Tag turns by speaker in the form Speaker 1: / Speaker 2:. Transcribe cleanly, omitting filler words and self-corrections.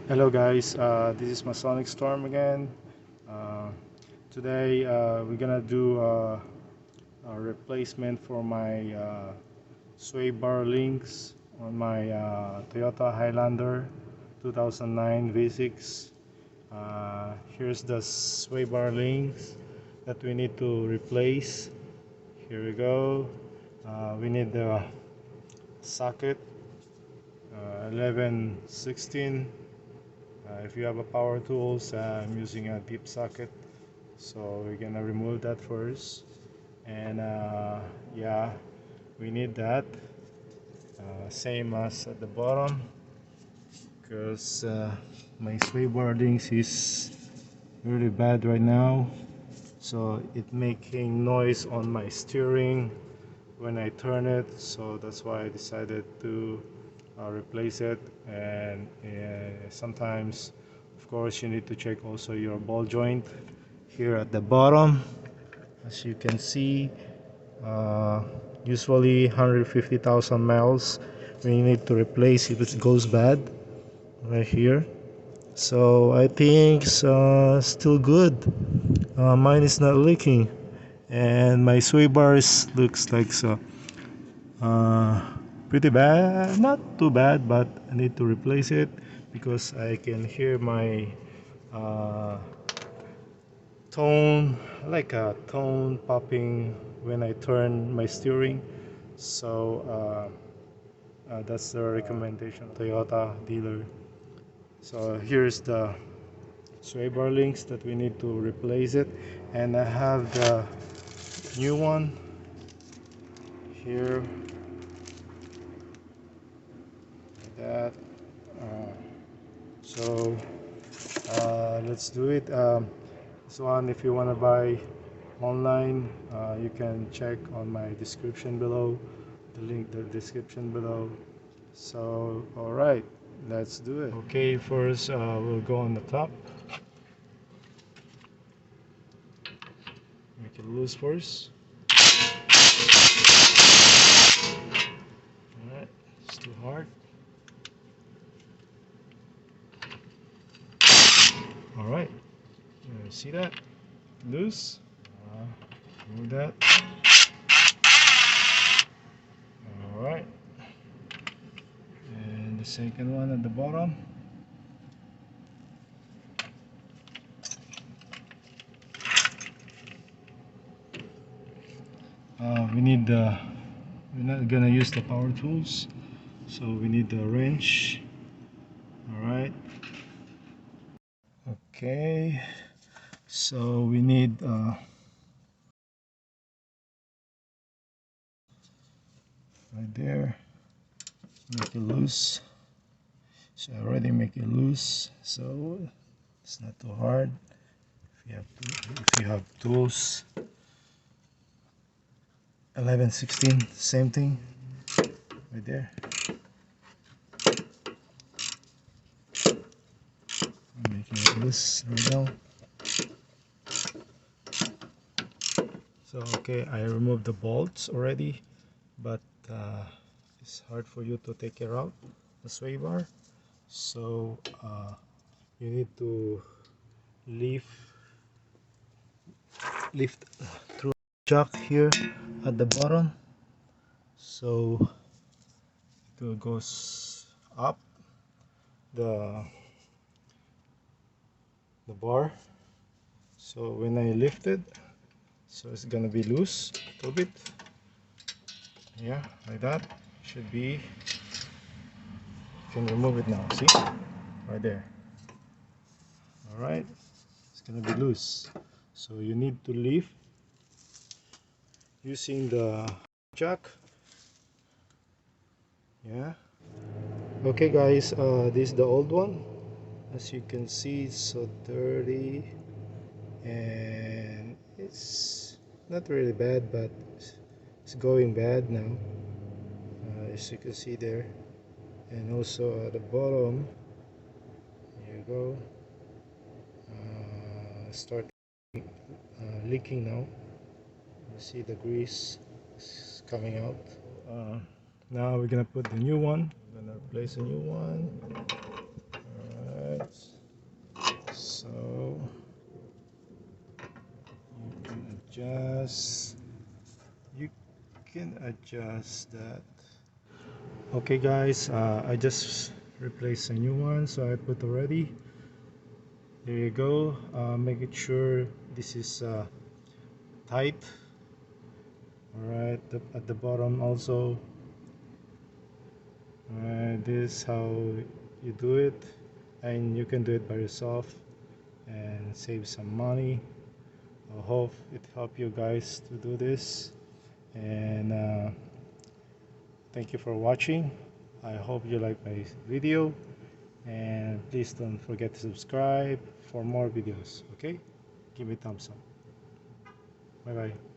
Speaker 1: Hello guys, this is Masonic Storm again. Uh, Today we're gonna do a replacement for my sway bar links on my Toyota Highlander 2009 V6. Here's the sway bar links that we need to replace. Here we go. We need the socket 1116. If you have a power tools, I'm using a deep socket, so we're gonna remove that first. And yeah, we need that same as at the bottom, because my sway boardings is really bad right now, so it making noise on my steering when I turn it. So that's why I decided to replace it. And sometimes, of course, you need to check also your ball joint here at the bottom. As you can see, uh, usually 150,000 miles we need to replace if it goes bad right here. So I think it's still good. Mine is not leaking, and my sway bars looks like so uh, pretty bad, not too bad, but I need to replace it because I can hear my uh, tone, like a tone popping when I turn my steering. So that's the recommendation, Toyota dealer. So here's the sway bar links that we need to replace it, and I have the new one here, like that. Uh, so let's do it. This one, if you want to buy online, you can check on my description below, the link, the description below. So all right, let's do it. Okay, first we'll go on the top, make it loose first. All right, it's too hard. All right, see that? Loose. Move that. All right, and the second one at the bottom. We need the, we're not gonna use the power tools, so we need the wrench. All right, okay, so we need right there, make it loose. So I already make it loose, so it's not too hard. If you have tools, 1116, same thing right there. I'm making it loose right now. So okay, I removed the bolts already, but it's hard for you to take it out, the sway bar. So you need to lift through the jack here at the bottom, so it goes up the bar. So when I lift it, so it's gonna be loose a little bit, yeah, like that. Should be, you can remove it now, see, right there. All right, it's gonna be loose, so you need to lift using the jack. Yeah, okay guys, this is the old one. As you can see, it's so dirty, and it's not really bad, but it's going bad now, as you can see there. And also at the bottom, here you go, start leaking now. You see the grease is coming out. Now we're gonna put the new one. We're gonna replace a new one. All right. just you can adjust that. Okay guys, I just replaced a new one, so I put already. There you go. Make it sure this is tight. Alright, at the bottom also. Alright, this is how you do it, and you can do it by yourself and save some money. I hope it helped you guys to do this, and thank you for watching. I hope you like my video, and please don't forget to subscribe for more videos. Okay, give me a thumbs up. Bye bye.